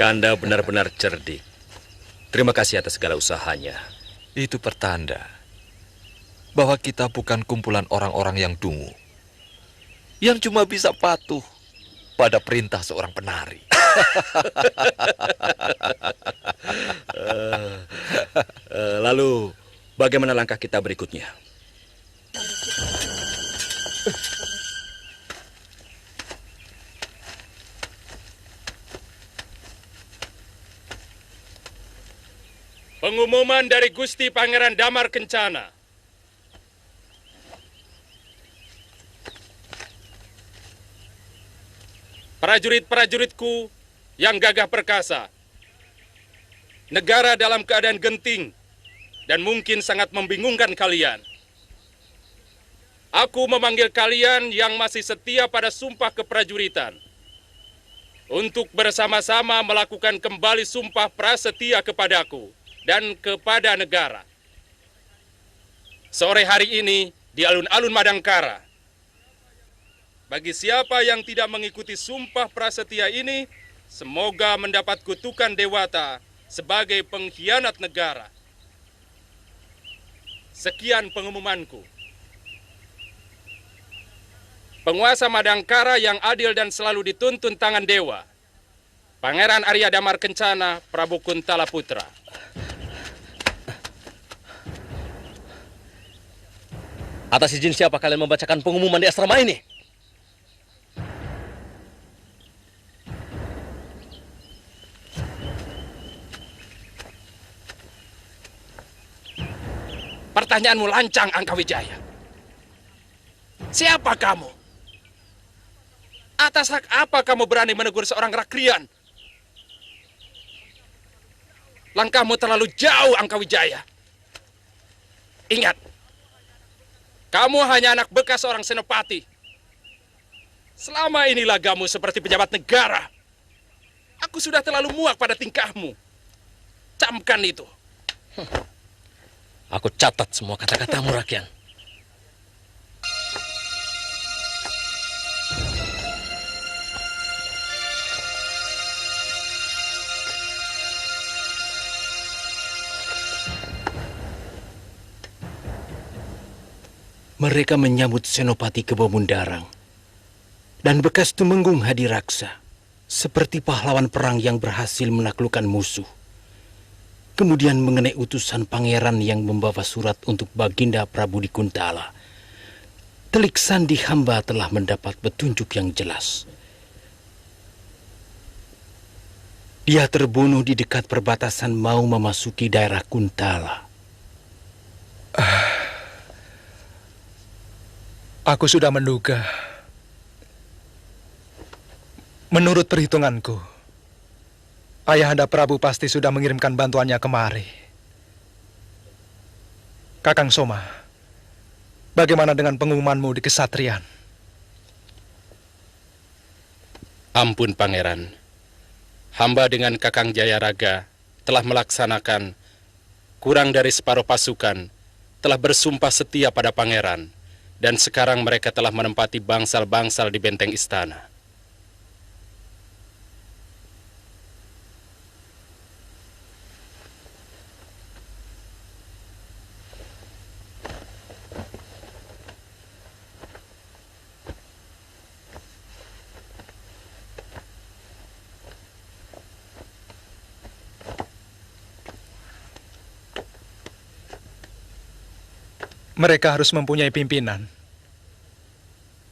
Kanda benar-benar cerdik. Terima kasih atas segala usahanya. Itu pertanda bahwa kita bukan kumpulan orang-orang yang dungu, yang cuma bisa patuh pada perintah seorang penari. Lalu, bagaimana langkah kita berikutnya? Pengumuman dari Gusti Pangeran Damar Kencana. Prajurit-prajuritku yang gagah perkasa. Negara dalam keadaan genting dan mungkin sangat membingungkan kalian. Aku memanggil kalian yang masih setia pada sumpah keprajuritan untuk bersama-sama melakukan kembali sumpah prasetia kepadaku dan kepada negara. Sore hari ini di alun-alun Madangkara. Bagi siapa yang tidak mengikuti sumpah prasetia ini, semoga mendapat kutukan dewata sebagai pengkhianat negara. Sekian pengumumanku. Penguasa Madangkara yang adil dan selalu dituntun tangan dewa. Pangeran Arya Damar Kencana, Prabu Kuntala Putra. Atas izin siapa kalian membacakan pengumuman di asrama ini? Pertanyaanmu lancang, Angkawijaya. Siapa kamu? Atas hak apa kamu berani menegur seorang rakrian? Langkahmu terlalu jauh, Angkawijaya. Ingat, kamu hanya anak bekas seorang senopati. Selama ini lagamu seperti pejabat negara. Aku sudah terlalu muak pada tingkahmu. Camkan itu. Aku catat semua kata-katamu, Rakyat. Mereka menyambut Senopati Kebomundarang dan bekas Tumenggung Hadiraksa seperti pahlawan perang yang berhasil menaklukkan musuh. Kemudian mengenai utusan pangeran yang membawa surat untuk Baginda Prabu di Kuntala, telik sandi hamba telah mendapat petunjuk yang jelas. Dia terbunuh di dekat perbatasan mau memasuki daerah Kuntala. Aku sudah menduga. Menurut perhitunganku, Ayahanda Prabu pasti sudah mengirimkan bantuannya kemari. Kakang Soma, bagaimana dengan pengumumanmu di Kesatrian? Ampun, Pangeran. Hamba dengan Kakang Jayaraga telah melaksanakan kurang dari separuh pasukan, telah bersumpah setia pada Pangeran. Dan sekarang mereka telah menempati bangsal-bangsal di benteng istana. Mereka harus mempunyai pimpinan.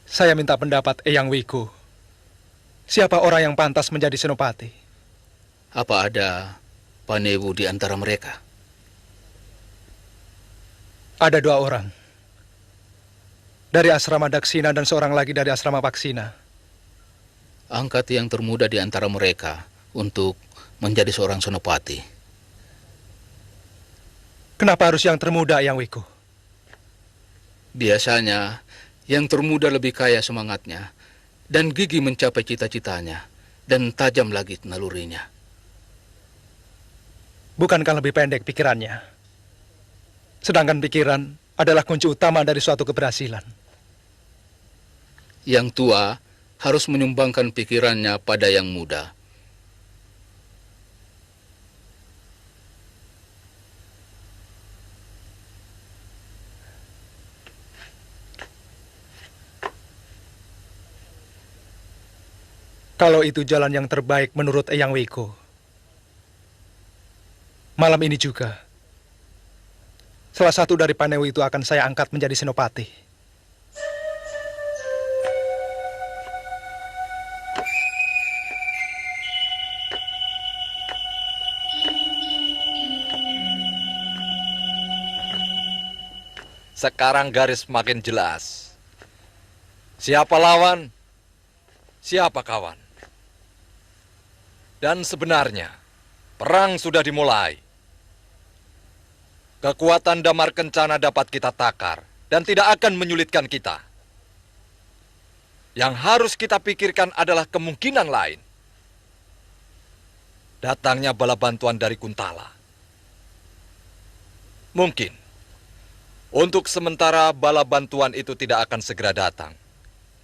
Saya minta pendapat Eyang Wiku. Siapa orang yang pantas menjadi senopati? Apa ada Panewu di antara mereka? Ada 2 orang. Dari asrama Daksina dan seorang lagi dari asrama Paksina. Angkat yang termuda di antara mereka untuk menjadi seorang senopati. Kenapa harus yang termuda, Eyang Wiku? Biasanya, yang termuda lebih kaya semangatnya, dan gigih mencapai cita-citanya, dan tajam lagi nalurinya. Bukankah lebih pendek pikirannya? Sedangkan pikiran adalah kunci utama dari suatu keberhasilan. Yang tua harus menyumbangkan pikirannya pada yang muda. Kalau itu jalan yang terbaik menurut Eyang Wiko, malam ini juga, salah satu dari Panewu itu akan saya angkat menjadi senopati. Sekarang garis makin jelas. Siapa lawan, siapa kawan. Dan sebenarnya, perang sudah dimulai. Kekuatan Damar Kencana dapat kita takar dan tidak akan menyulitkan kita. Yang harus kita pikirkan adalah kemungkinan lain. Datangnya bala bantuan dari Kuntala. Mungkin, untuk sementara bala bantuan itu tidak akan segera datang.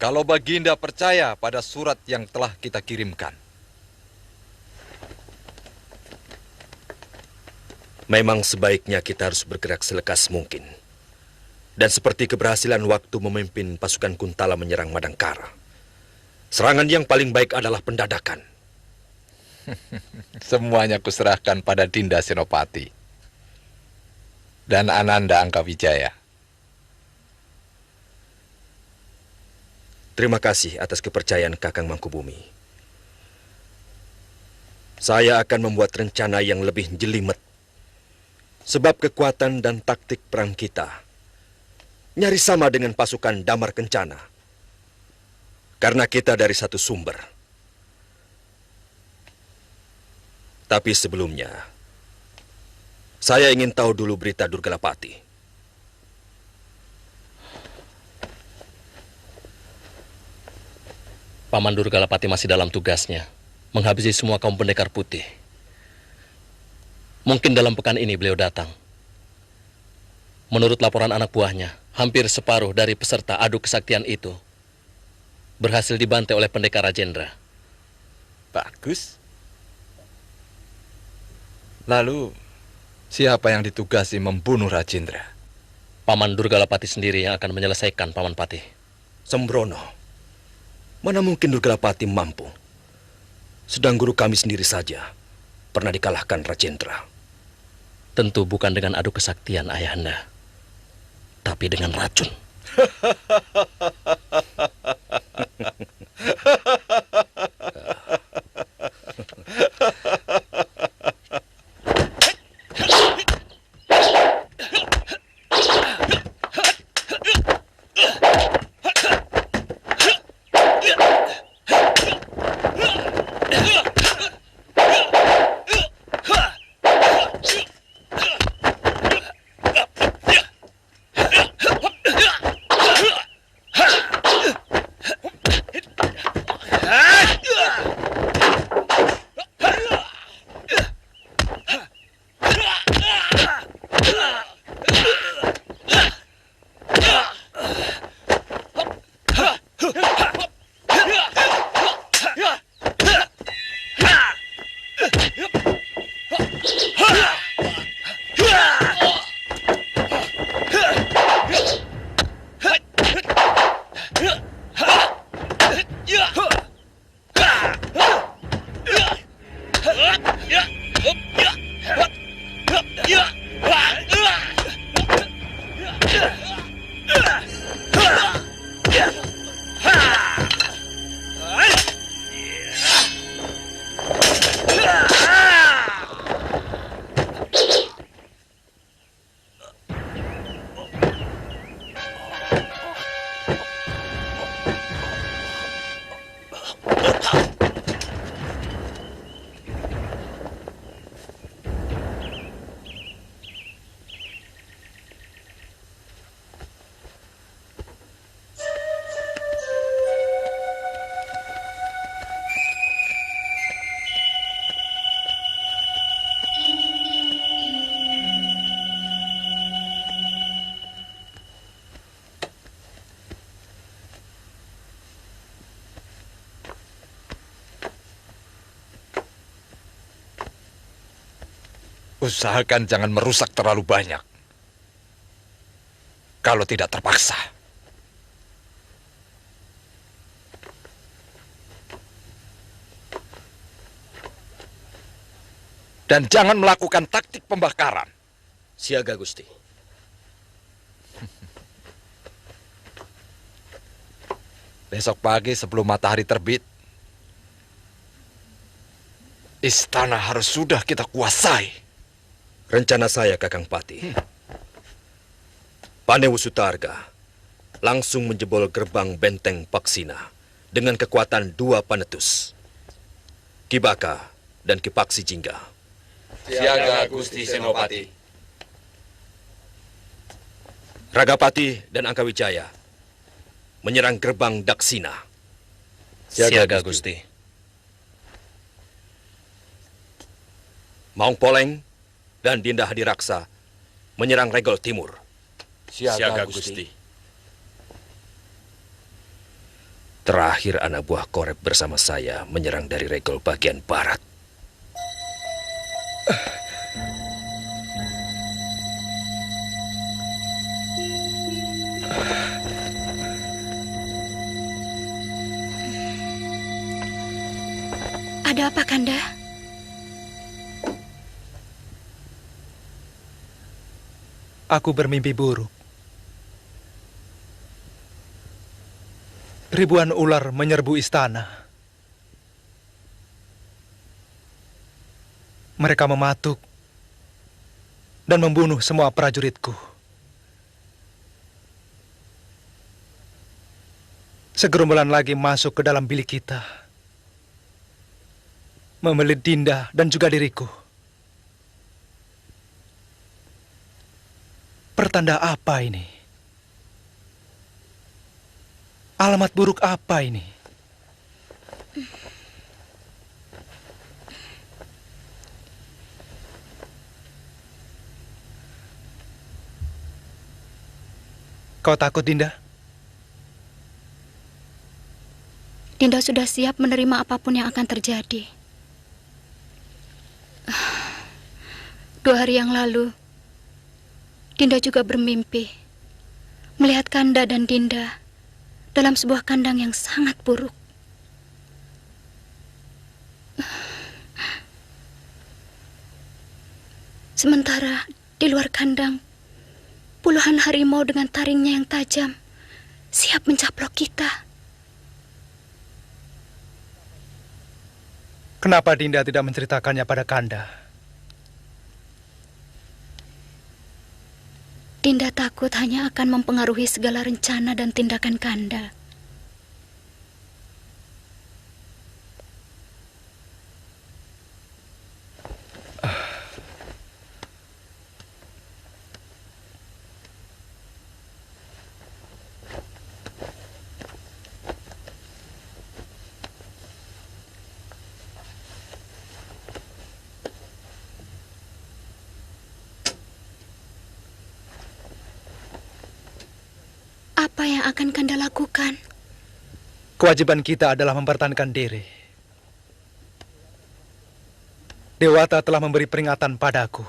Kalau Baginda percaya pada surat yang telah kita kirimkan. Memang sebaiknya kita harus bergerak selekas mungkin. Dan seperti keberhasilan waktu memimpin pasukan Kuntala menyerang Madangkara, serangan yang paling baik adalah pendadakan. Semuanya kuserahkan pada Dinda Senopati dan Ananda Angkawijaya. Terima kasih atas kepercayaan Kakang Mangkubumi. Saya akan membuat rencana yang lebih jelimet. Sebab kekuatan dan taktik perang kita nyaris sama dengan pasukan Damar Kencana. Karena kita dari satu sumber. Tapi sebelumnya, saya ingin tahu dulu berita Durgalapati. Paman Durgalapati masih dalam tugasnya, menghabisi semua kaum pendekar putih. Mungkin dalam pekan ini beliau datang. Menurut laporan anak buahnya, hampir separuh dari peserta adu kesaktian itu berhasil dibantai oleh pendekar Rajendra. Bagus. Lalu, siapa yang ditugasi membunuh Rajendra? Paman Durgalapati sendiri yang akan menyelesaikan, Paman Patih. Sembrono, mana mungkin Durgalapati mampu? Sedang guru kami sendiri saja pernah dikalahkan Rajendra. Tentu bukan dengan adu kesaktian, Ayahanda, tapi dengan racun. Usahakan jangan merusak terlalu banyak. Kalau tidak terpaksa. Dan jangan melakukan taktik pembakaran. Siaga, Gusti. Besok pagi sebelum matahari terbit, istana harus sudah kita kuasai. Rencana saya, Kakang Pati. Panewu Sutarga langsung menjebol gerbang benteng Paksina dengan kekuatan 2 panetus, Kibaka dan Kipaksi Jingga. Siaga Gusti Senopati. Ragapati dan Angkawijaya menyerang gerbang Daksina. Siaga Gusti. Maung Poleng dan Dinda Hadiraksa menyerang Regol Timur. Siaga Gusti. Terakhir anak buah Korep bersama saya menyerang dari Regol bagian barat. Ada apa, Kanda? Aku bermimpi buruk. Ribuan ular menyerbu istana. Mereka mematuk dan membunuh semua prajuritku. Segerombolan lagi masuk ke dalam bilik kita, membelit Dinda dan juga diriku. Pertanda apa ini? Alamat buruk apa ini? Kau takut, Dinda? Dinda sudah siap menerima apapun yang akan terjadi. 2 hari yang lalu, Dinda juga bermimpi melihat Kanda dan Dinda dalam sebuah kandang yang sangat buruk. Sementara di luar kandang, puluhan harimau dengan taringnya yang tajam siap mencaplok kita. Kenapa Dinda tidak menceritakannya pada Kanda? Dinda takut hanya akan mempengaruhi segala rencana dan tindakan Kanda. Apa yang akan Kanda lakukan? Kewajiban kita adalah mempertahankan diri. Dewata telah memberi peringatan padaku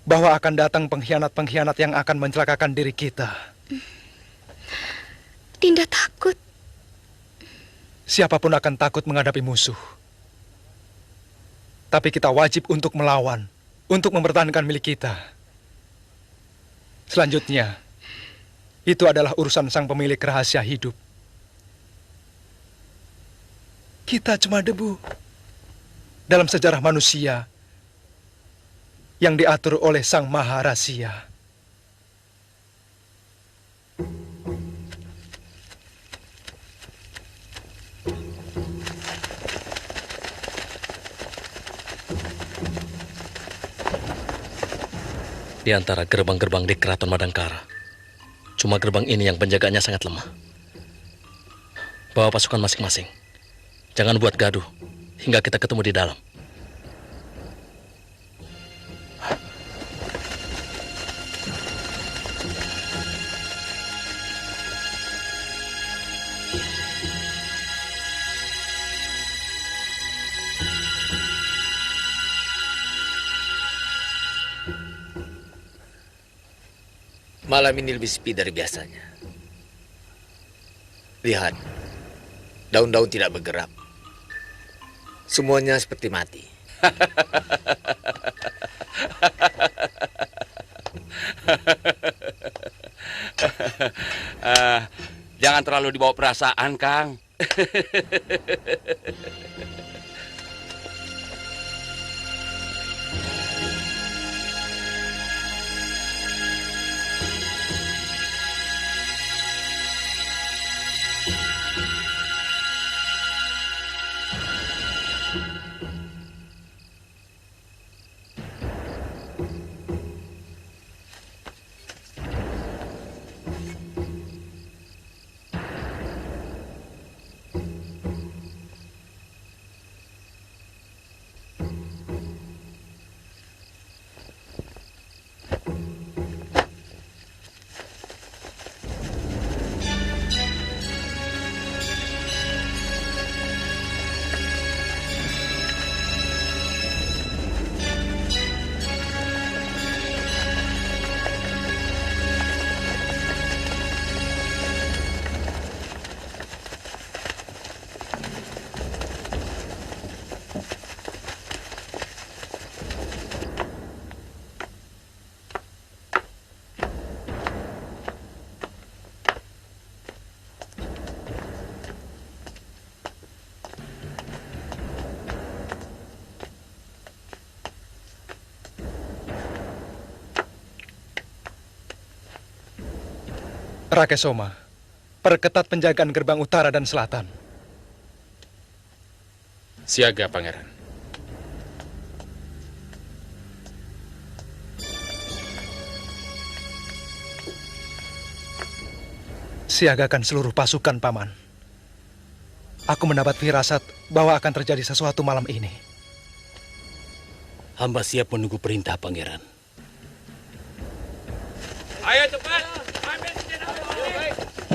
bahwa akan datang pengkhianat-pengkhianat yang akan mencelakakan diri kita. Dinda takut. Siapapun akan takut menghadapi musuh. Tapi kita wajib untuk melawan, untuk mempertahankan milik kita. Selanjutnya, itu adalah urusan sang pemilik rahasia hidup. Kita cuma debu dalam sejarah manusia yang diatur oleh Sang Maha Rahasia. Di antara gerbang-gerbang di Keraton Madangkara, cuma gerbang ini yang penjaganya sangat lemah. Bawa pasukan masing-masing. Jangan buat gaduh hingga kita ketemu di dalam. Malam ini lebih sepi dari biasanya. Lihat, daun-daun tidak bergerak. Semuanya seperti mati. Jangan terlalu dibawa perasaan, Kang. Rakesoma, perketat penjagaan gerbang utara dan selatan. Siaga, Pangeran. Siagakan seluruh pasukan, Paman. Aku mendapat firasat bahwa akan terjadi sesuatu malam ini. Hamba siap menunggu perintah, Pangeran. Ayo cepat. Ambil senjata.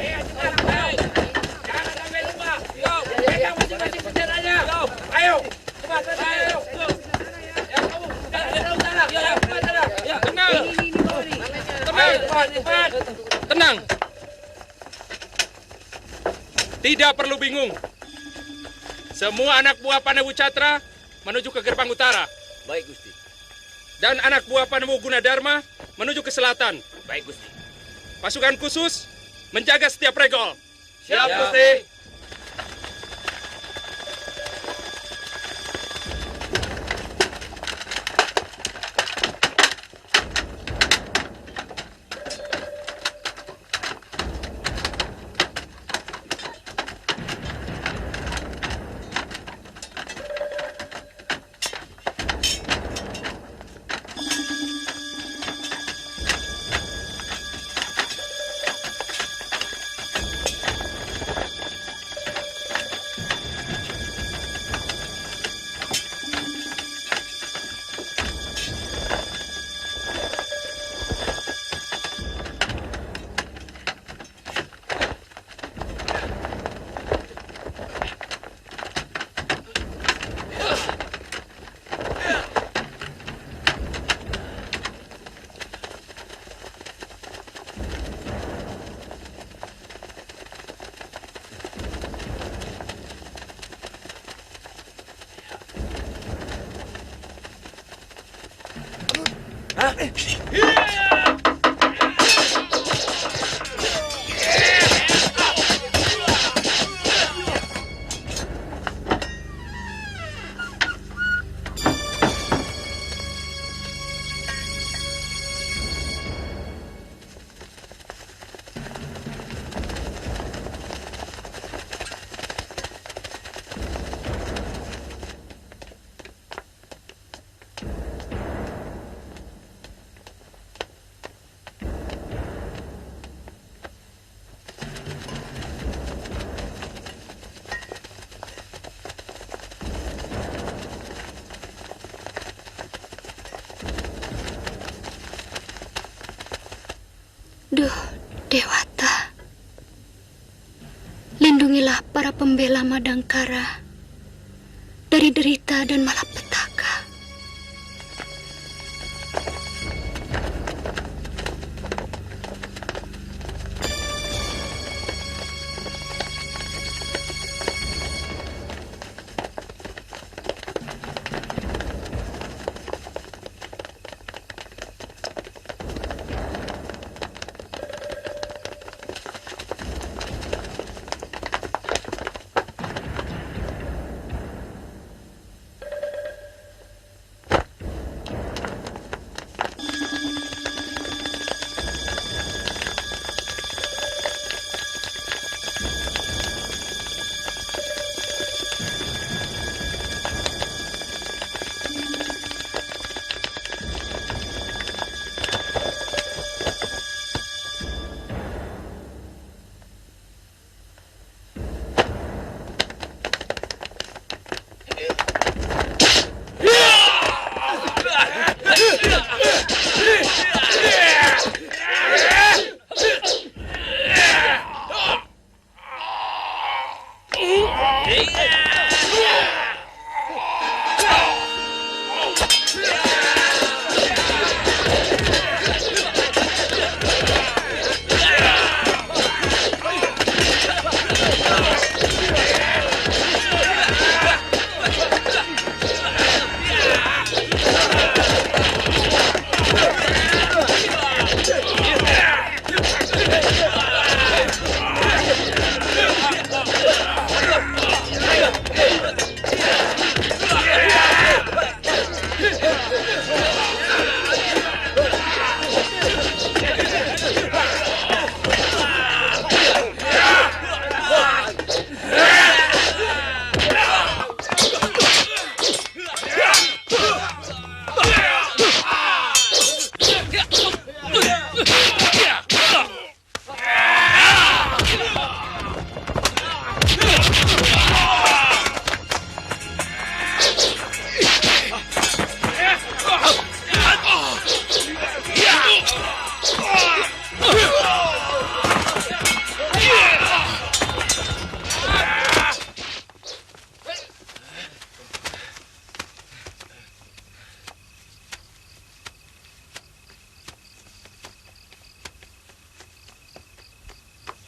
Ayo cepat. Jangan sampai lupa. Yo, pegang masing-masing senjatanya. Ayo. Cepat. Ayo. Ya, kamu. Jangan utara. Ya, utara. Ya, tenang. Tenang. Cepat. Tenang. Tidak perlu bingung. Semua anak buah Panewu Catra menuju ke gerbang utara. Baik, Gusti. Dan anak buah Panewu Gunadarma menuju ke selatan. Baik, Gusti. Pasukan khusus menjaga setiap regol. Siap, Gusti. Duh, Dewata. Lindungilah para pembela Madangkara dari derita dan malapetaka.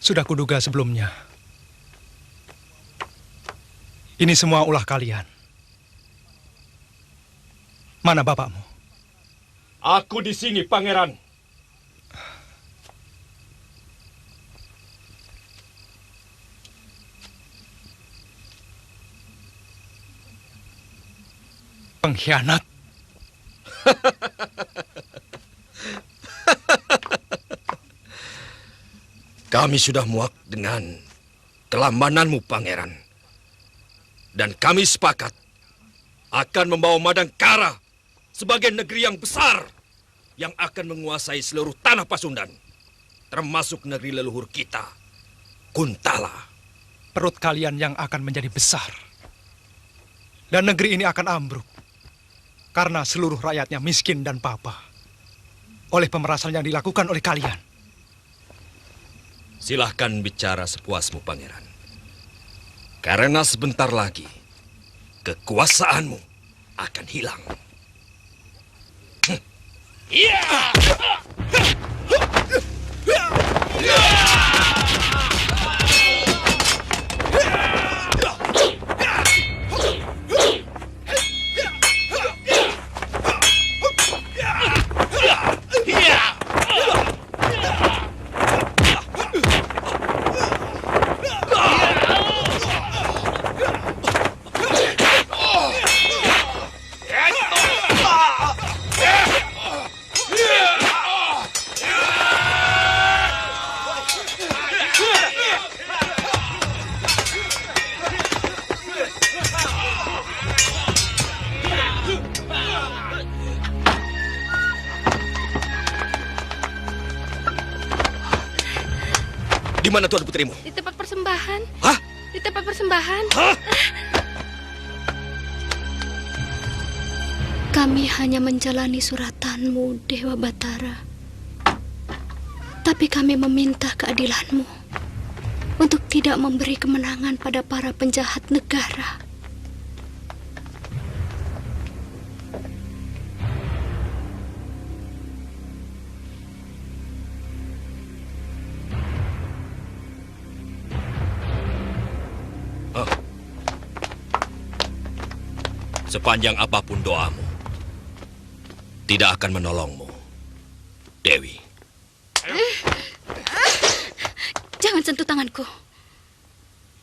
Sudah kuduga sebelumnya. Ini semua ulah kalian. Mana bapakmu? Aku di sini, Pangeran. Pengkhianat. Kami sudah muak dengan kelambananmu, Pangeran. Dan kami sepakat akan membawa Madangkara sebagai negeri yang besar yang akan menguasai seluruh tanah Pasundan, termasuk negeri leluhur kita, Kuntala. Perut kalian yang akan menjadi besar. Dan negeri ini akan ambruk. Karena seluruh rakyatnya miskin dan papa. Oleh pemerasan yang dilakukan oleh kalian. Silahkan bicara sepuasmu, Pangeran. Karena sebentar lagi, kekuasaanmu akan hilang. Di mana Tuan Putrimu? Di tempat persembahan. Hah? Di tempat persembahan. Hah? Kami hanya menjalani suratanmu, Dewa Batara. Tapi kami meminta keadilanmu untuk tidak memberi kemenangan pada para penjahat negara. Sepanjang apapun doamu, tidak akan menolongmu, Dewi. Jangan sentuh tanganku.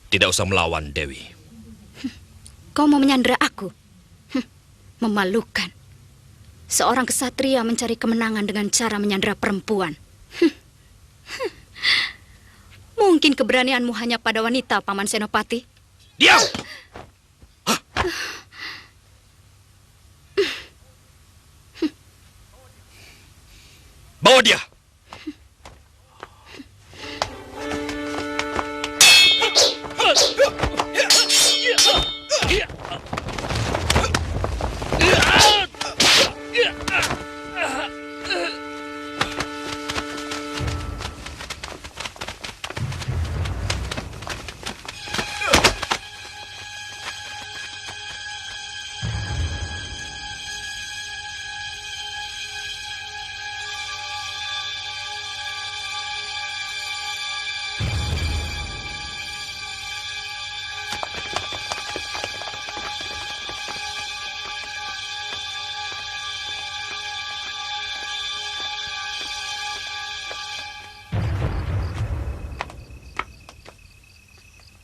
Tidak usah melawan, Dewi. Kau mau menyandera aku? Memalukan. Seorang kesatria mencari kemenangan dengan cara menyandera perempuan. Mungkin keberanianmu hanya pada wanita, Paman Senopati. Diam! Bawa dia!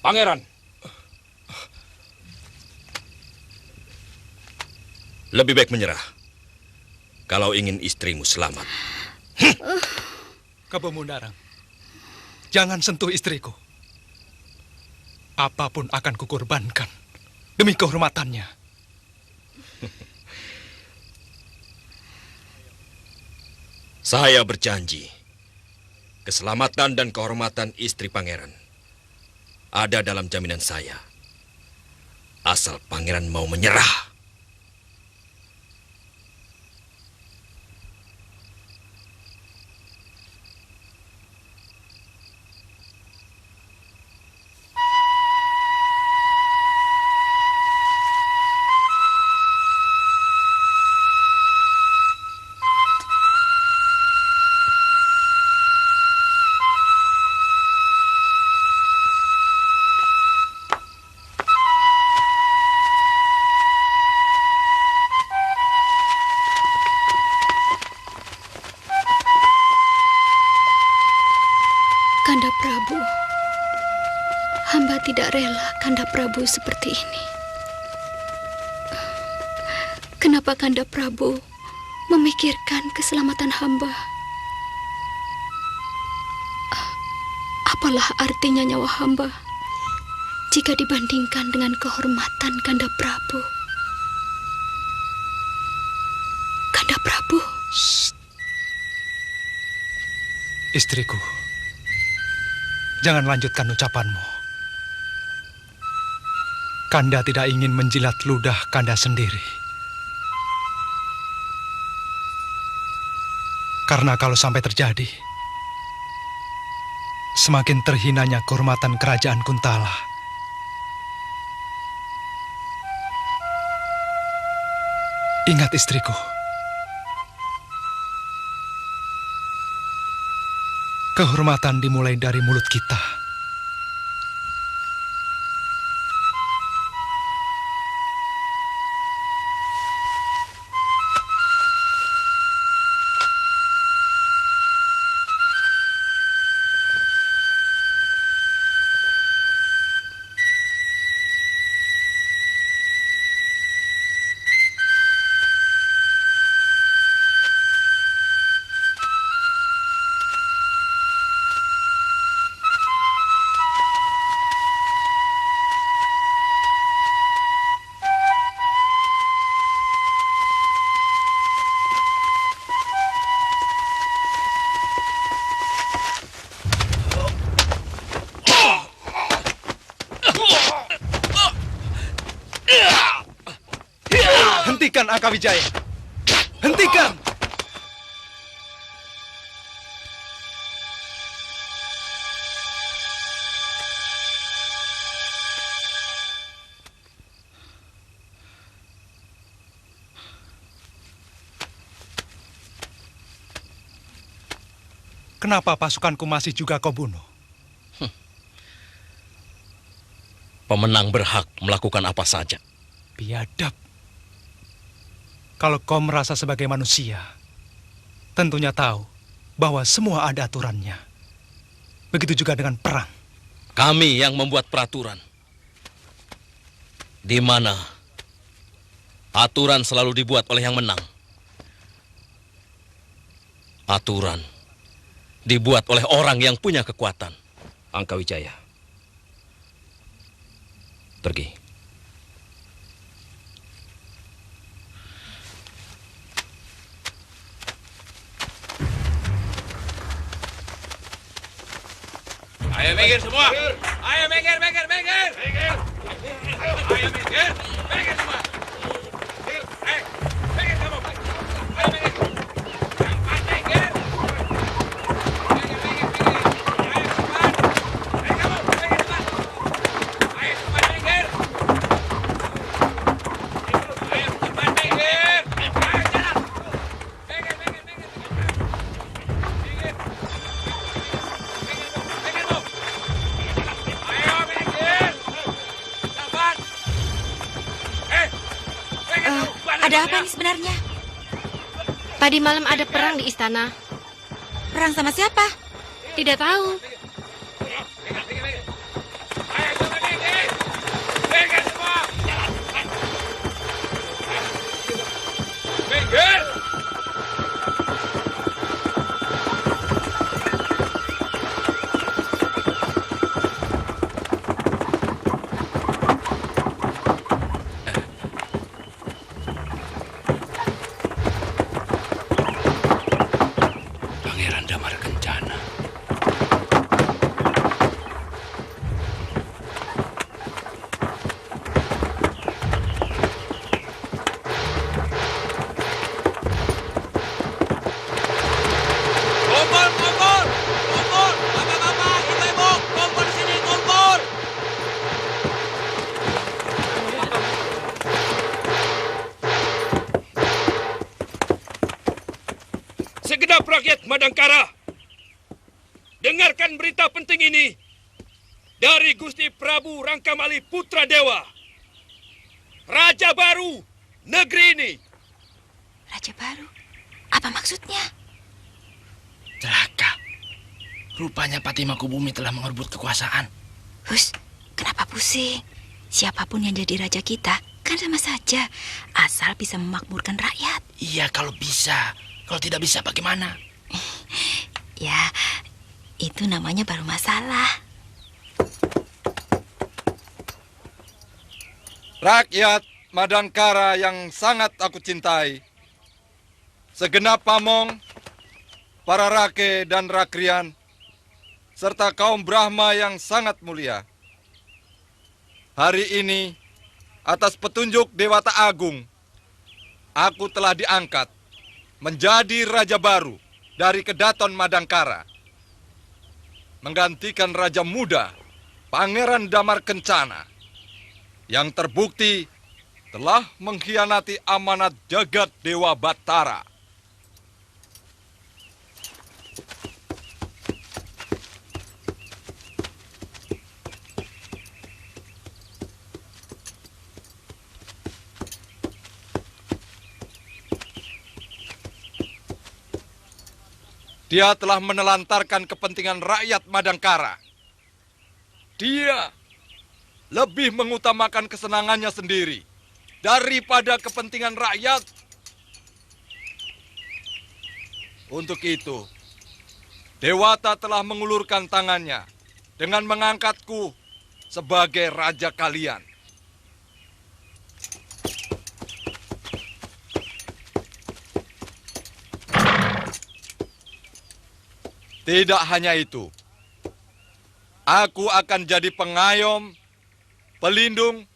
Pangeran, lebih baik menyerah kalau ingin istrimu selamat. Kebo Mundarang, jangan sentuh istriku. Apapun akan kukorbankan demi kehormatannya. Saya berjanji, keselamatan dan kehormatan istri pangeran ada dalam jaminan saya. Asal pangeran mau menyerah. Prabu, hamba tidak rela Kanda Prabu seperti ini. Kenapa Kanda Prabu memikirkan keselamatan hamba? Apalah artinya nyawa hamba jika dibandingkan dengan kehormatan Kanda Prabu? Kanda Prabu. Shh. Istriku, jangan lanjutkan ucapanmu. Kanda tidak ingin menjilat ludah Kanda sendiri. Karena kalau sampai terjadi, semakin terhinanya kehormatan kerajaan Kuntala. Ingat istriku, kehormatan dimulai dari mulut kita. Hentikan Angkawijaya! Hentikan! Kenapa pasukanku masih juga kau bunuh? Pemenang berhak melakukan apa saja. Biadab. Kalau kau merasa sebagai manusia, tentunya tahu bahwa semua ada aturannya. Begitu juga dengan perang. Kami yang membuat peraturan. Di mana aturan selalu dibuat oleh yang menang. Aturan dibuat oleh orang yang punya kekuatan. Angkawijaya, pergi. Ayo minggir semua. Ayo minggir. Ayo minggir, minggir semua. Minggir kamu. Ayo minggir. Cepat minggir. Minggir. Ayo cepat. Ayo kamu, minggir cepat. Ayo cepat minggir. Ayo cepat minggir. Ayo jalan. Minggir. Minggir. Ada apa ini sebenarnya? Tadi malam ada perang di istana. Perang sama siapa? Tidak tahu. Segenap rakyat Madangkara, dengarkan berita penting ini dari Gusti Prabu Rangkamali Putra Dewa, Raja baru negeri ini. Raja baru? Apa maksudnya? Celaka. Rupanya Pati Mangkubumi telah mengerebut kekuasaan. Hus, kenapa pusing? Siapapun yang jadi raja kita, kan sama saja. Asal bisa memakmurkan rakyat. Iya, kalau bisa. Kalau tidak bisa bagaimana? Ya, itu namanya baru masalah. Rakyat Madangkara yang sangat aku cintai, segenap pamong, para rake dan rakrian, serta kaum Brahma yang sangat mulia. Hari ini, atas petunjuk Dewata Agung, aku telah diangkat menjadi raja baru dari Kedaton Madangkara, menggantikan raja muda, Pangeran Damar Kencana, yang terbukti telah mengkhianati amanat jagat Dewa Batara. Dia telah menelantarkan kepentingan rakyat Madangkara. Dia lebih mengutamakan kesenangannya sendiri daripada kepentingan rakyat. Untuk itu, Dewata telah mengulurkan tangannya dengan mengangkatku sebagai raja kalian. Tidak hanya itu, aku akan jadi pengayom, pelindung,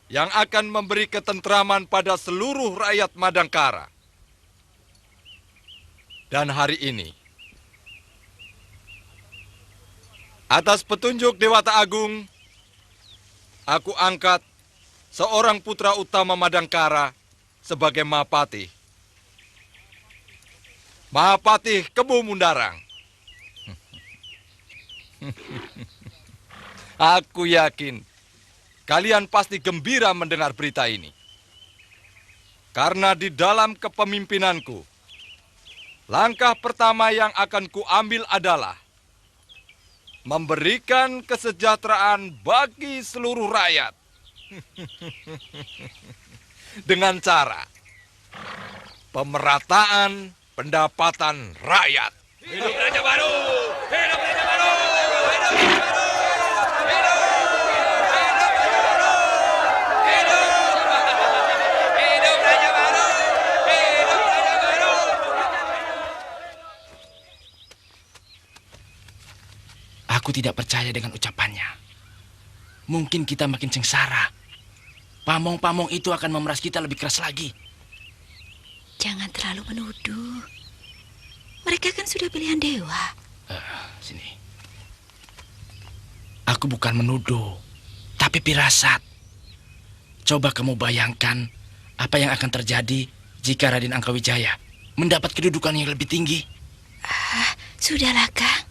yang akan memberi ketentraman pada seluruh rakyat Madangkara. Dan hari ini, atas petunjuk Dewata Agung, aku angkat seorang putra utama Madangkara sebagai Mahapati. Mahapati Kebo Mundarang. Aku yakin kalian pasti gembira mendengar berita ini. Karena di dalam kepemimpinanku, langkah pertama yang akan kuambil adalah memberikan kesejahteraan bagi seluruh rakyat. Dengan cara pemerataan pendapatan rakyat. Hidup Raja Baru! Hidup Raja Baru! Aku tidak percaya dengan ucapannya. Mungkin kita makin sengsara. Pamong-pamong itu akan memeras kita lebih keras lagi. Jangan terlalu menuduh. Mereka kan sudah pilihan dewa. Sini. Aku bukan menuduh, tapi firasat. Coba kamu bayangkan apa yang akan terjadi jika Raden Angkawijaya mendapat kedudukan yang lebih tinggi. Sudahlah, Kang.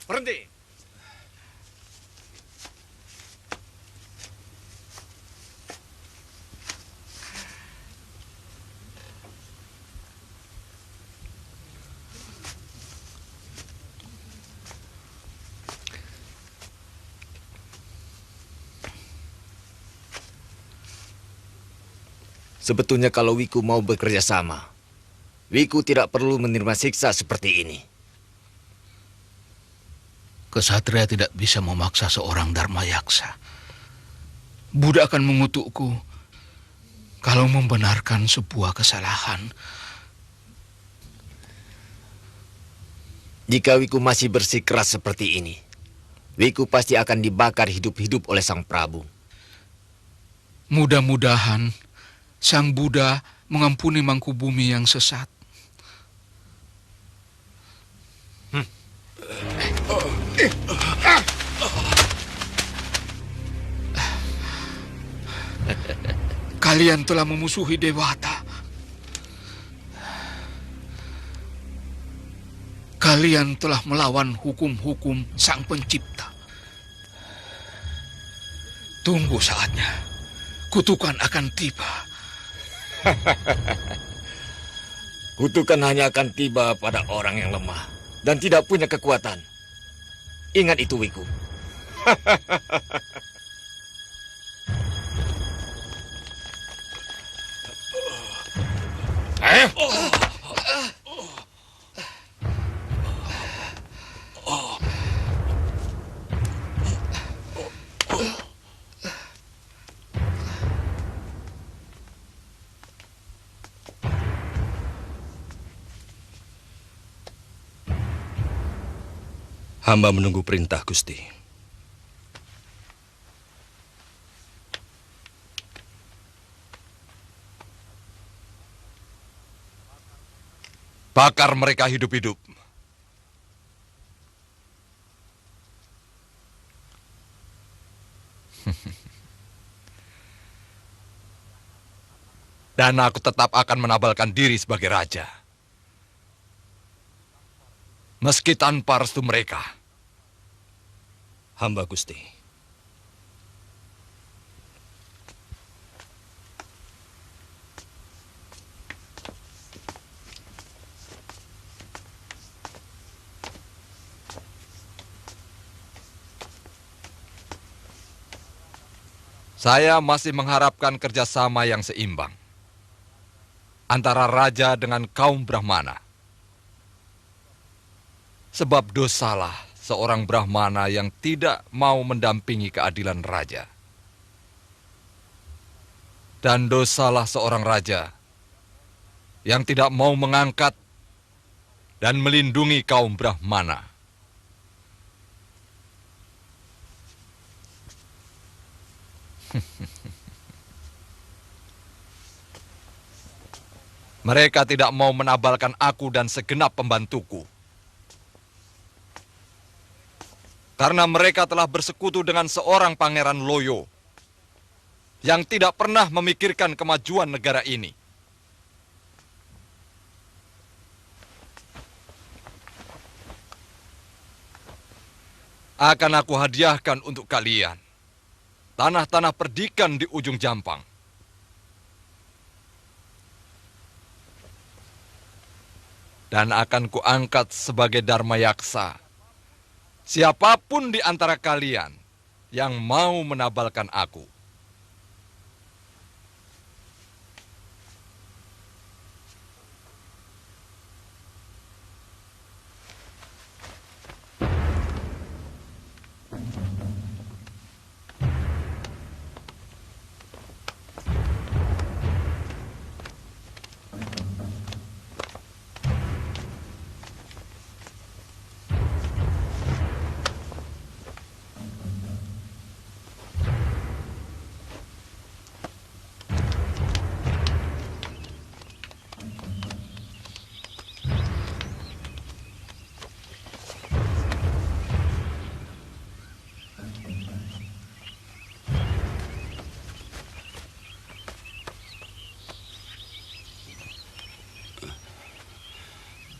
Berhenti. Sebetulnya kalau Wiku mau bekerja sama, Wiku tidak perlu menerima siksa seperti ini. Kesatria tidak bisa memaksa seorang Dharma Yaksa. Buddha akan mengutukku kalau membenarkan sebuah kesalahan. Jika Wiku masih bersikeras seperti ini, Wiku pasti akan dibakar hidup-hidup oleh Sang Prabu. Mudah-mudahan Sang Buddha mengampuni Mangkubumi yang sesat. Kalian telah memusuhi Dewata. Kalian telah melawan hukum-hukum Sang Pencipta. Tunggu saatnya. Kutukan akan tiba. Kutukan hanya akan tiba pada orang yang lemah dan tidak punya kekuatan. Ingat itu, Wiku. Hamba menunggu perintah, Gusti. Bakar mereka hidup-hidup. Dan aku tetap akan menabalkan diri sebagai raja. Meski tanpa restu mereka. Hamba, Gusti. Saya masih mengharapkan kerjasama yang seimbang antara raja dengan kaum Brahmana. Sebab dosalah seorang Brahmana yang tidak mau mendampingi keadilan raja. Dan dosalah seorang raja yang tidak mau mengangkat dan melindungi kaum Brahmana. Mereka tidak mau menabalkan aku dan segenap pembantuku. Karena mereka telah bersekutu dengan seorang Pangeran Loyo yang tidak pernah memikirkan kemajuan negara ini. Akan aku hadiahkan untuk kalian tanah-tanah perdikan di ujung Jampang. Dan akan kuangkat sebagai Dharma Yaksa siapapun di antara kalian yang mau menabalkan aku.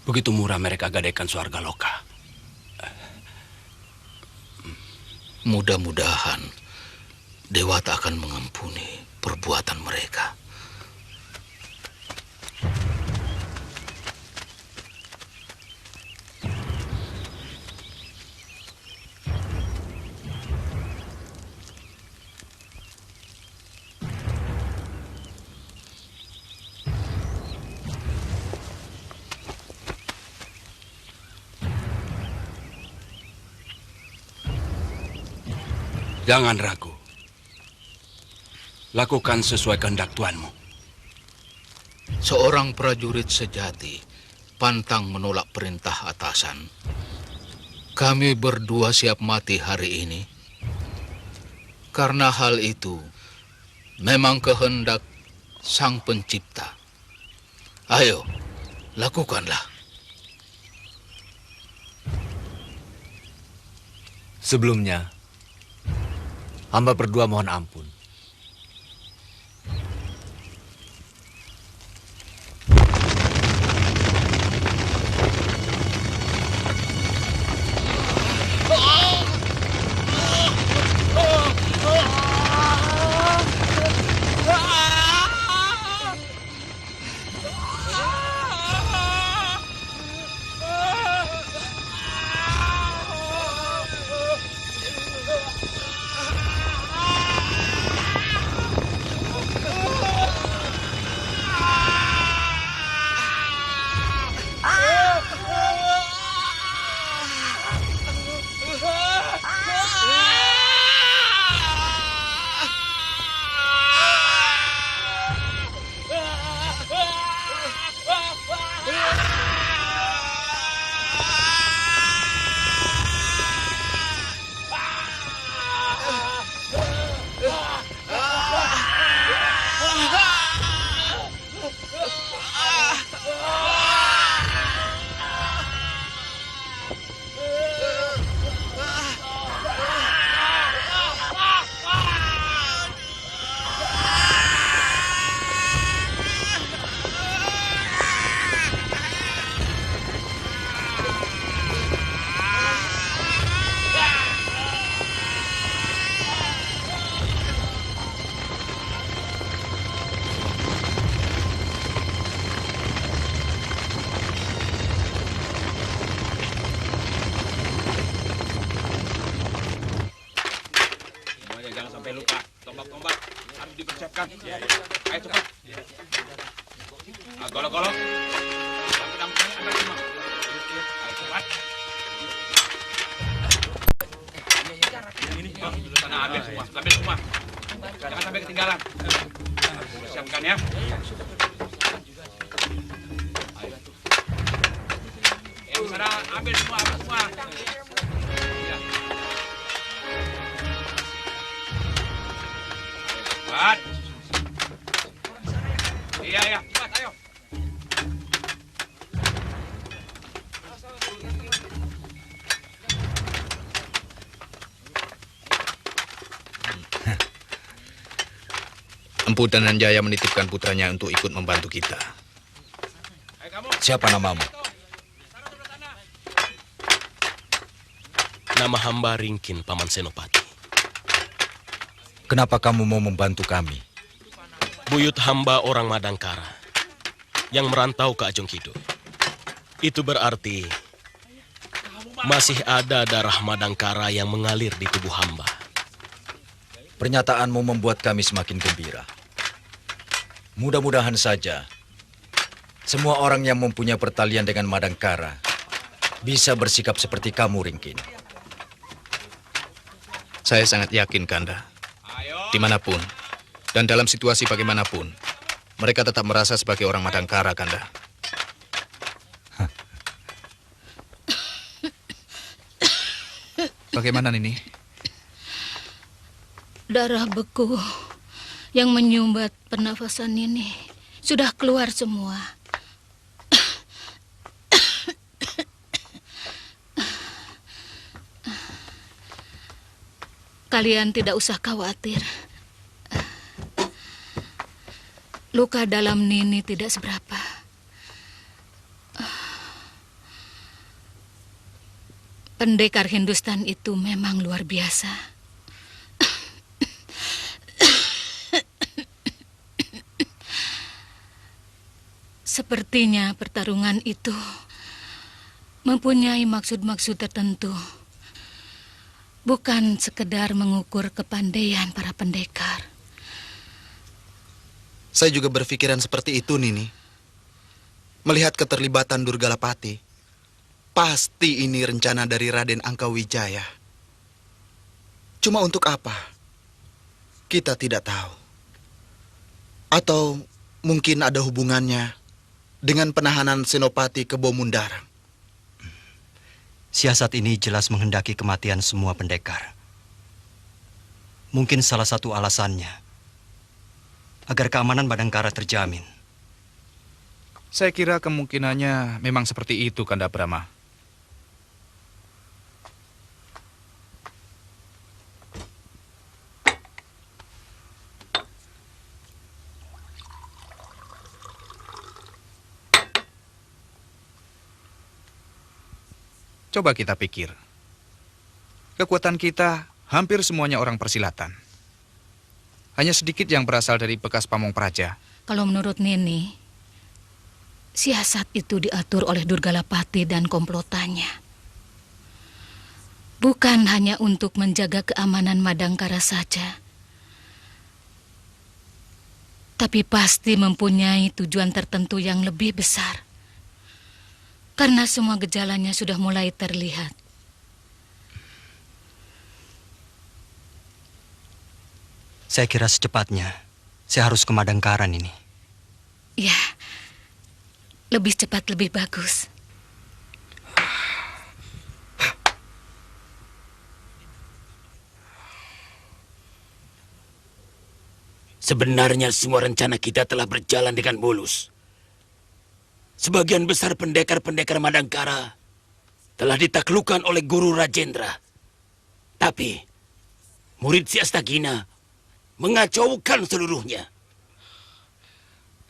Begitu murah mereka gadaikan Swarga Loka. Mudah-mudahan Dewata akan mengampuni perbuatan mereka. Jangan ragu. Lakukan sesuai kehendak tuanmu. Seorang prajurit sejati pantang menolak perintah atasan. Kami berdua siap mati hari ini. Karena hal itu memang kehendak Sang Pencipta. Ayo, lakukanlah. Sebelumnya, hamba berdua mohon ampun. Siapkan. Ya, ya. Ayo cepat. Golok-golok. Dampaknya ambil semua. Ayo cepat. Ini, Bang. Sana ambil semua. Ambil semua. Jangan sampai ketinggalan. Siapkan ya. Ayo sana ambil semua, ambil semua. Ya. Cepat. Iya, ya, cepat, ayo. Empu Dananjaya menitipkan putranya untuk ikut membantu kita. Siapa namamu? Nama hamba Ringkin, Paman Senopati. Kenapa kamu mau membantu kami? Buyut hamba orang Madangkara yang merantau ke Ajung Kidul. Itu berarti masih ada darah Madangkara yang mengalir di tubuh hamba. Pernyataanmu membuat kami semakin gembira. Mudah-mudahan saja semua orang yang mempunyai pertalian dengan Madangkara bisa bersikap seperti kamu, Ringkin. Saya sangat yakin, Kanda. Dimanapun dan dalam situasi bagaimanapun, mereka tetap merasa sebagai orang Madangkara, Kanda. Bagaimana, Nini? Darah beku yang menyumbat pernafasan ini sudah keluar semua. Kalian tidak usah khawatir. Luka dalam Nini tidak seberapa. Pendekar Hindustan itu memang luar biasa. Sepertinya pertarungan itu mempunyai maksud-maksud tertentu. Bukan sekedar mengukur kepandaian para pendekar. Saya juga berpikiran seperti itu, Nini. Melihat keterlibatan Durgalapati, pasti ini rencana dari Raden Angkawijaya. Cuma untuk apa? Kita tidak tahu. Atau mungkin ada hubungannya dengan penahanan Senopati Kebo Mundarang. Siasat ini jelas menghendaki kematian semua pendekar. Mungkin salah satu alasannya agar keamanan Madangkara terjamin. Saya kira kemungkinannya memang seperti itu, Kanda Brahma. Coba kita pikir. Kekuatan kita hampir semuanya orang persilatan. Hanya sedikit yang berasal dari bekas pamong praja. Kalau menurut Nini, siasat itu diatur oleh Durgalapati dan komplotannya. Bukan hanya untuk menjaga keamanan Madangkara saja, tapi pasti mempunyai tujuan tertentu yang lebih besar. Karena semua gejalanya sudah mulai terlihat. Saya kira secepatnya saya harus ke Madangkara ini. Ya, lebih cepat lebih bagus. Sebenarnya semua rencana kita telah berjalan dengan mulus. Sebagian besar pendekar-pendekar Madangkara telah ditaklukkan oleh Guru Rajendra. Tapi murid si Astagina mengacaukan seluruhnya.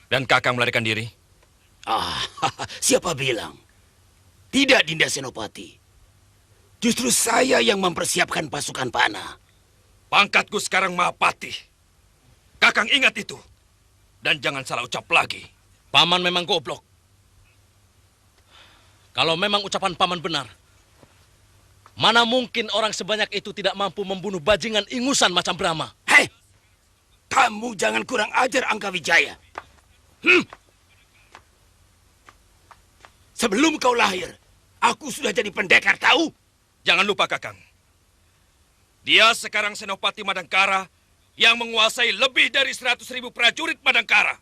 Dan Kakang melarikan diri? Siapa bilang? Tidak, Dinda Senopati. Justru saya yang mempersiapkan pasukan panah. Pangkatku sekarang Mahapati. Kakang ingat itu. Dan jangan salah ucap lagi. Paman memang goblok. Kalau memang ucapan paman benar, mana mungkin orang sebanyak itu tidak mampu membunuh bajingan ingusan macam Brahma? Hei! Kamu jangan kurang ajar, Angkawijaya. Sebelum kau lahir, aku sudah jadi pendekar, tahu? Jangan lupa, Kakang. Dia sekarang Senopati Madangkara yang menguasai lebih dari 100.000 prajurit Madangkara.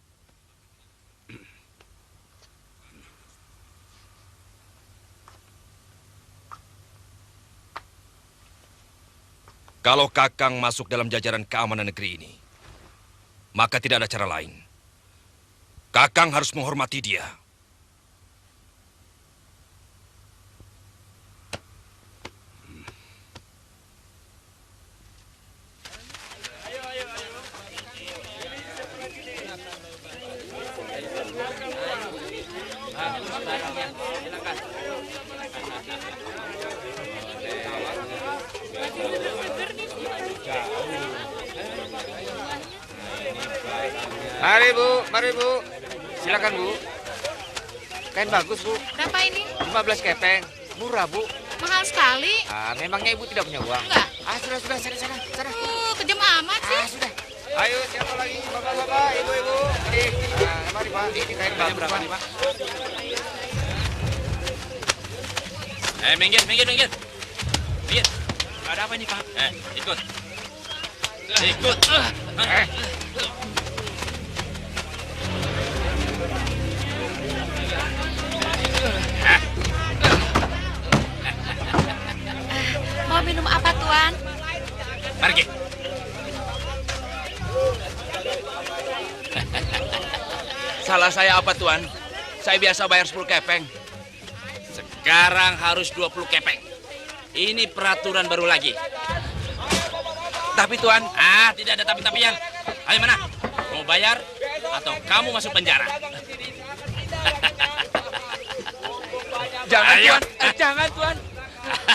Kalau Kakang masuk dalam jajaran keamanan negeri ini, maka tidak ada cara lain. Kakang harus menghormati dia. Mari Bu. Silakan Bu. Kain bagus Bu. Berapa ini? 15 kepeng. Murah Bu. Mahal sekali. Memangnya Ibu tidak punya uang? Enggak. Sudah, sana. Kejam amat sih. Sudah. Ayo, siapa lagi? Bapak-bapak, ibu-ibu. Mari Pak, ini kain bagus berapa nih Pak? Minggir. Minggir. Ada apa ini Pak? Ikut. Mau minum apa, Tuan? Pergi. Salah saya apa, Tuan? Saya biasa bayar 10 kepeng. Sekarang harus 20 kepeng. Ini peraturan baru lagi. Tapi, Tuan. Tidak ada tapi-tapian. Ayo mana? Mau bayar atau kamu masuk penjara? Jangan, Ayo. Tuan. Jangan, Tuan.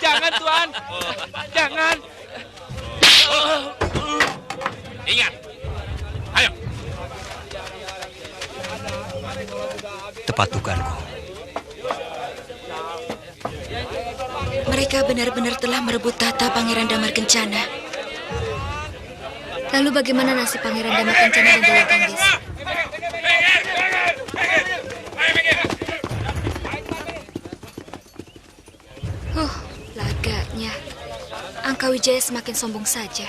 Jangan, Tuan. Jangan. Ingat. Ayo. Tepat dugaanku. Mereka benar-benar telah merebut tahta Pangeran Damar Kencana. Lalu bagaimana nasib Pangeran Damar Kencana dan Dewi Kandis? Laganya. Angkawijaya semakin sombong saja.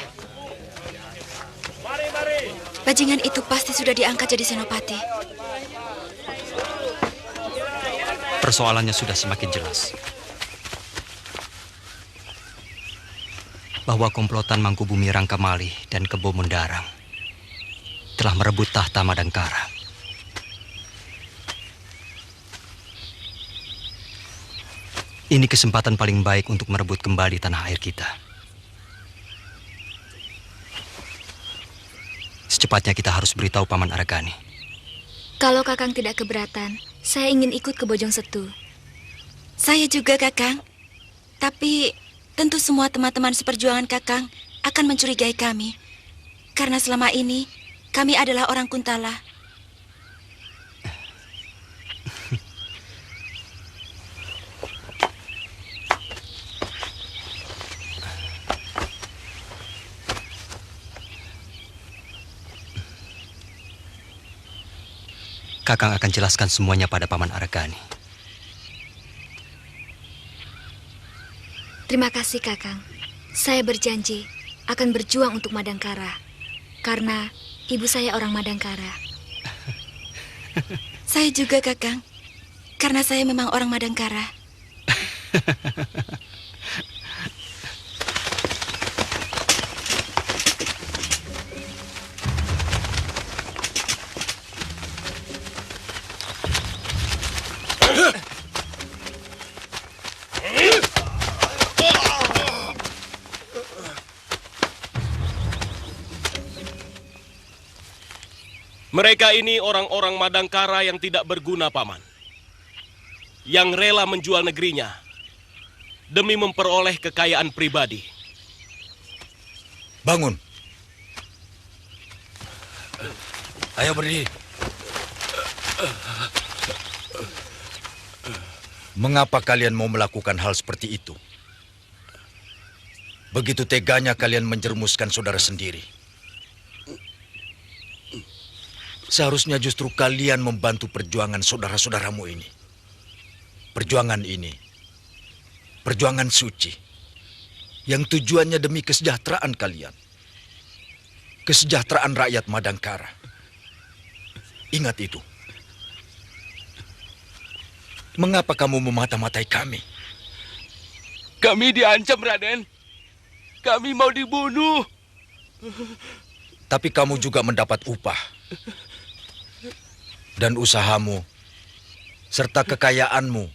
Bajingan itu pasti sudah diangkat jadi senopati. Persoalannya sudah semakin jelas. Bahwa komplotan Mangkubumi Rangkamali dan Kebo Mundarang telah merebut tahta Madangkara. Ini kesempatan paling baik untuk merebut kembali tanah air kita. Secepatnya kita harus beritahu Paman Aragani. Kalau Kakang tidak keberatan, saya ingin ikut ke Bojong Setu. Saya juga, Kakang. Tapi tentu semua teman-teman seperjuangan Kakang akan mencurigai kami. Karena selama ini kami adalah orang Kuntala. Kakang akan jelaskan semuanya pada Paman Aragani. Terima kasih, Kakang. Saya berjanji akan berjuang untuk Madangkara. Karena ibu saya orang Madangkara. Saya juga, Kakang. Karena saya memang orang Madangkara. Mereka ini orang-orang Madangkara yang tidak berguna, Paman. Yang rela menjual negerinya demi memperoleh kekayaan pribadi. Bangun. Ayo berdiri. Mengapa kalian mau melakukan hal seperti itu? Begitu teganya kalian menjerumuskan saudara sendiri. Seharusnya justru kalian membantu perjuangan saudara-saudaramu ini. Perjuangan ini, perjuangan suci, yang tujuannya demi kesejahteraan kalian. Kesejahteraan rakyat Madangkara. Ingat itu. Mengapa kamu memata-matai kami? Kami diancam, Raden. Kami mau dibunuh. Tapi kamu juga mendapat upah. Dan usahamu, serta kekayaanmu,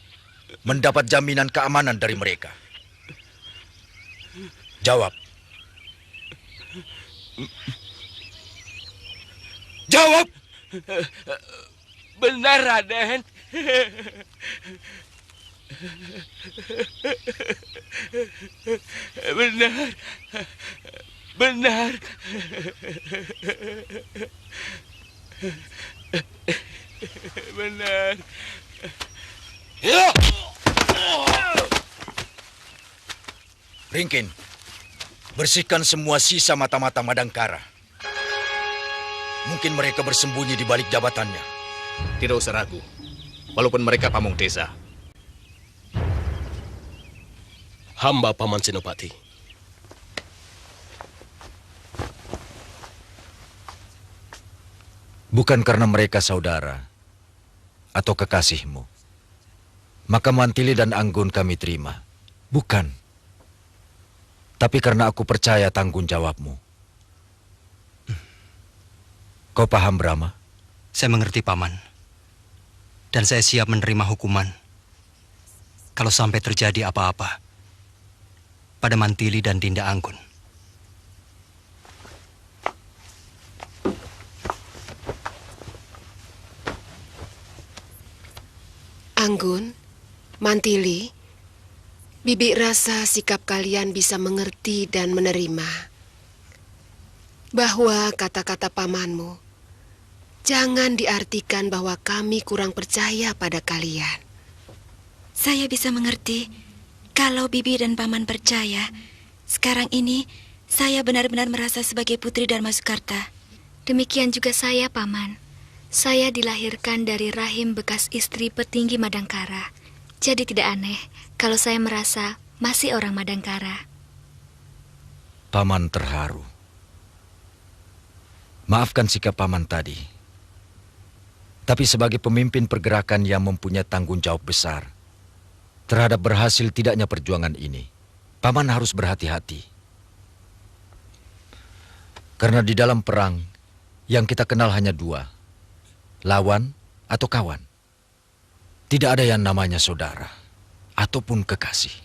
mendapat jaminan keamanan dari mereka. Jawab. Jawab! Benar, Raden. Benar. Benar. Benar. Ya! Ringkin, bersihkan semua sisa mata-mata Madangkara. Mungkin mereka bersembunyi di balik jabatannya. Tidak usah ragu, walaupun mereka pamong desa. Hamba Paman Senopati. Bukan karena mereka saudara atau kekasihmu, maka Mantili dan Anggun kami terima. Bukan. Tapi karena aku percaya tanggung jawabmu. Kau paham, Brahma? Saya mengerti, Paman. Dan saya siap menerima hukuman kalau sampai terjadi apa-apa pada Mantili dan Dinda Anggun. Anggun, Mantili, Bibi rasa sikap kalian bisa mengerti dan menerima bahwa kata-kata pamanmu jangan diartikan bahwa kami kurang percaya pada kalian. Saya bisa mengerti kalau Bibi dan Paman percaya. Sekarang ini saya benar-benar merasa sebagai putri Dharma Soekarta. Demikian juga saya, Paman. Saya dilahirkan dari rahim bekas istri petinggi Madangkara. Jadi tidak aneh kalau saya merasa masih orang Madangkara. Paman terharu. Maafkan sikap Paman tadi. Tapi sebagai pemimpin pergerakan yang mempunyai tanggung jawab besar terhadap berhasil tidaknya perjuangan ini, Paman harus berhati-hati. Karena di dalam perang, yang kita kenal hanya dua, lawan atau kawan. Tidak ada yang namanya saudara ataupun kekasih.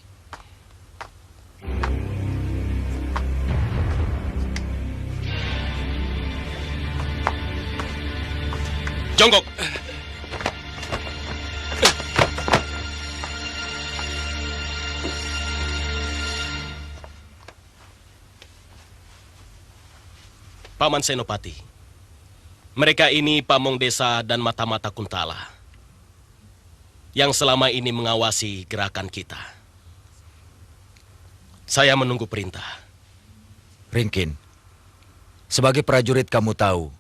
Jongkok! Paman Senopati, mereka ini pamong desa dan mata-mata Kuntala yang selama ini mengawasi gerakan kita. Saya menunggu perintah. Ringkin, sebagai prajurit kamu tahu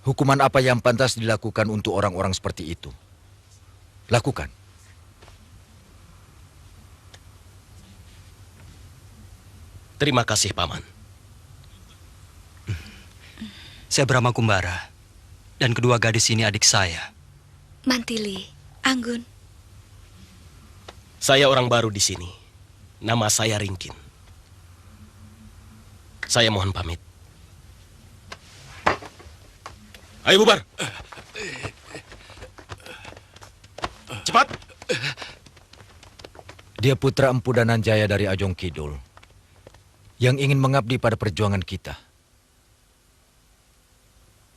hukuman apa yang pantas dilakukan untuk orang-orang seperti itu. Lakukan. Terima kasih, Paman. Saya Brahma Kumbara, dan kedua gadis ini adik saya. Mantili, Anggun. Saya orang baru di sini. Nama saya Ringkin. Saya mohon pamit. Ayo bubar. Cepat. Dia putra Empu Dananjaya dari Ajong Kidul yang ingin mengabdi pada perjuangan kita.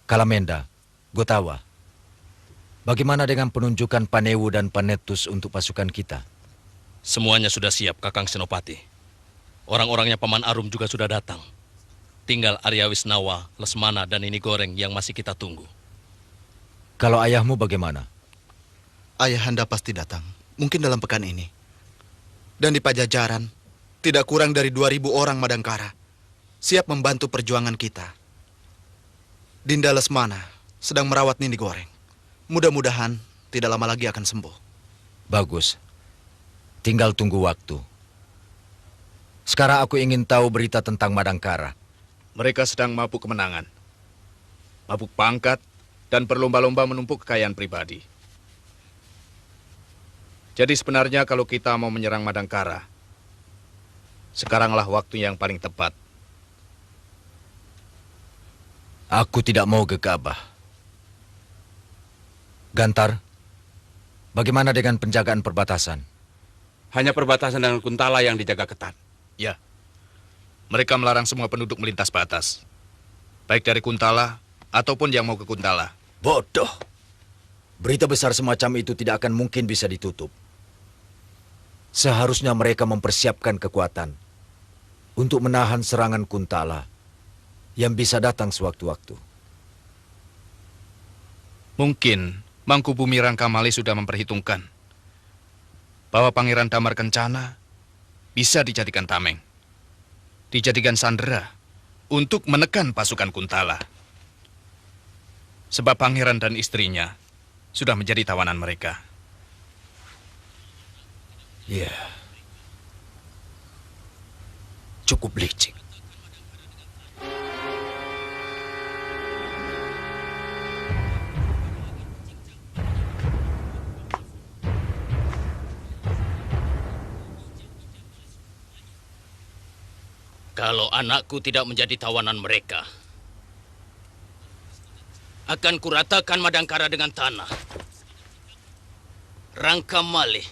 Kalamenda, Gotawa, bagaimana dengan penunjukan Panewu dan Panetus untuk pasukan kita? Semuanya sudah siap, Kakang Senopati. Orang-orangnya Paman Arum juga sudah datang. Tinggal Arya Wisnawa, Lesmana, dan Ini Goreng yang masih kita tunggu. Kalau ayahmu bagaimana? Ayahanda pasti datang, mungkin dalam pekan ini. Dan di Pajajaran, tidak kurang dari 2.000 orang Madangkara siap membantu perjuangan kita. Dinda Lesmana sedang merawat Nini Goreng. Mudah-mudahan tidak lama lagi akan sembuh. Bagus. Tinggal tunggu waktu. Sekarang aku ingin tahu berita tentang Madangkara. Mereka sedang mabuk kemenangan. Mabuk pangkat dan berlomba-lomba menumpuk kekayaan pribadi. Jadi sebenarnya kalau kita mau menyerang Madangkara, sekaranglah waktu yang paling tepat. Aku tidak mau gegabah. Gantar, bagaimana dengan penjagaan perbatasan? Hanya perbatasan dengan Kuntala yang dijaga ketat. Ya, mereka melarang semua penduduk melintas batas. Baik dari Kuntala ataupun yang mau ke Kuntala. Bodoh. Berita besar semacam itu tidak akan mungkin bisa ditutup. Seharusnya mereka mempersiapkan kekuatan untuk menahan serangan Kuntala yang bisa datang sewaktu-waktu. Mungkin Mangkubumi Rangkamali sudah memperhitungkan bahwa Pangeran Damar Kencana bisa dijadikan tameng, dijadikan sandera untuk menekan pasukan Kuntala. Sebab pangeran dan istrinya sudah menjadi tawanan mereka. Ya, cukup licik. Kalau anakku tidak menjadi tawanan mereka, akan kuratakan Madangkara dengan tanah. Rangkamali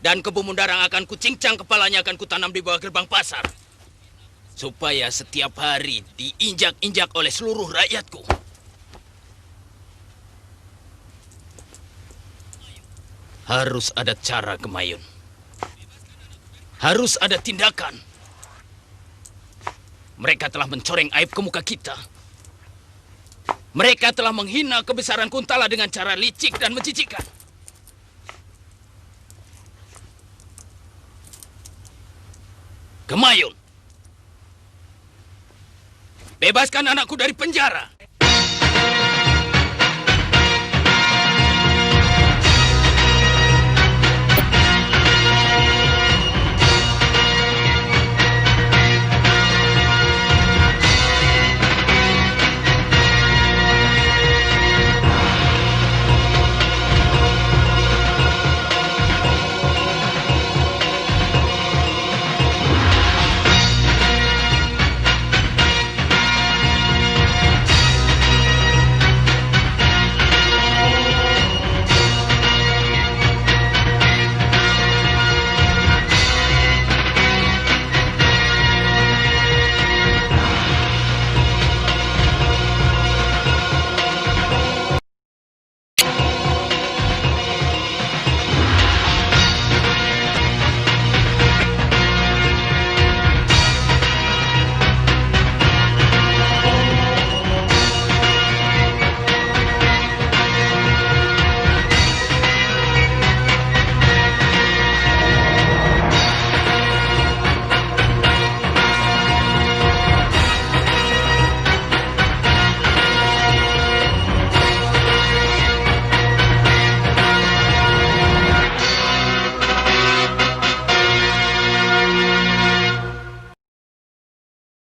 dan Kebu Mundarang akan kucincang kepalanya, akan kutanam di bawah gerbang pasar. Supaya setiap hari diinjak-injak oleh seluruh rakyatku. Harus ada cara, Gemayun. Harus ada tindakan. Mereka telah mencoreng aib ke muka kita. Mereka telah menghina kebesaran Kuntala dengan cara licik dan menjijikkan. Gemayun, bebaskan anakku dari penjara.